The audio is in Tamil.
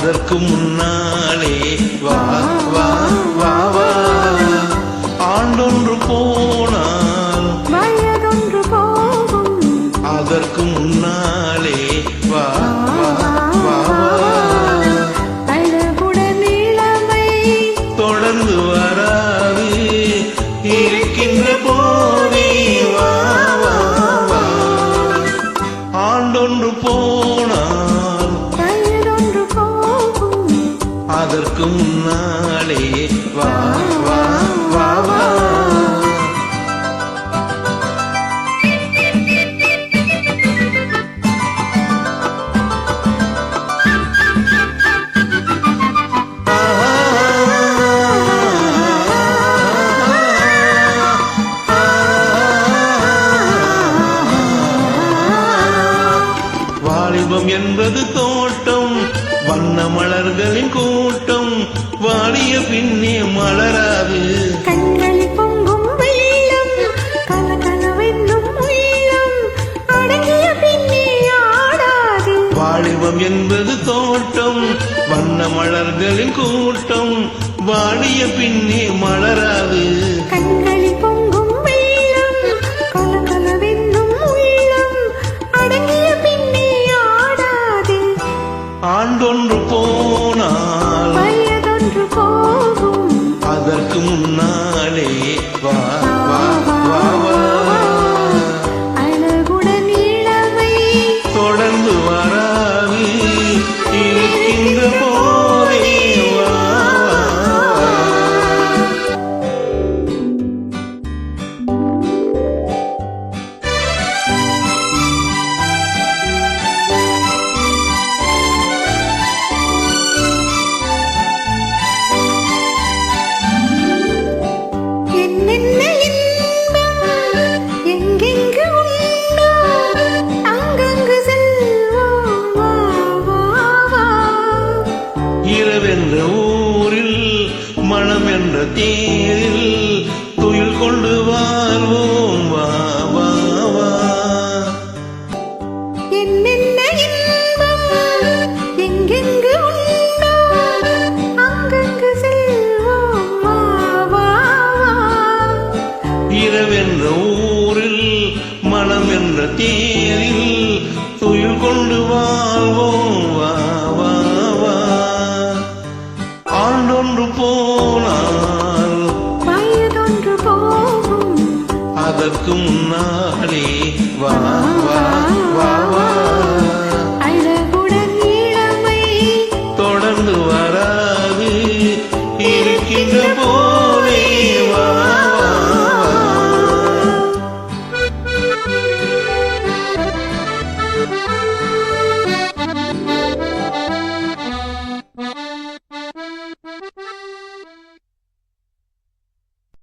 அதற்கு முன்னாலே வா வா வா வா. ஆண்டொன்று போனால் வயதொன்று போகும், அதற்கு முன்னாலே வா வா வா வா. அழகுடன் இளமை தொடர்ந்து வராது, இருக்கின்ற போதே வா வா வா. ஆண்டொன்று போனால் வயதொன்று போகும், அதற்கு முன்னாலே வா வா வா வா. வாலிபம் என்பது தோட்டம், வண்ண மலர்களின் கூட்டம், வாடிய பின்னே மலராது. கண்களில் பொங்கும் வெள்ளம், கலகலவென்னும் உள்ளம், அடங்கிய பின்னே ஆடாது. வாலிபம் என்பது தோட்டம், வண்ண மலர்களின் கூட்டம், வாடிய பின்னே மலராது. கண்களில் பொங்கும் வெள்ளம், கலகலவென்னும் உள்ளம், அடங்கிய பின்னே ஆடாது. ஆண்டொன்று போனால் வயதொன்று போகும், அதற்கு முன்னாலே வா வா வா வா. அழகுடன் இளமை தொடர்ந்து வராது, இருக்கின்ற போதே வா வா வா. என்னென்ன இன்பம் எங்கெங்கு உண்டோ, அங்கங்கு செல்வோம் வா வா வா. இரவென்ற ஊரில் மனம் என்ற தேரில் துயில் கொண்டு வாழ்வோம் வா வா வா. என்னென்ன இன்பம் எங்கெங்கு உண்டோ, அங்கங்கு செல்வோம் வா வா வா. இரவென்ற ஊரில் மனம் என்ற தேரில் துயில் கொண்டு வாழ்வோம் வா வா வா. ஆண்டொன்று போனால் வயதொன்று போகும், அதற்கு முன்னாலே வா வா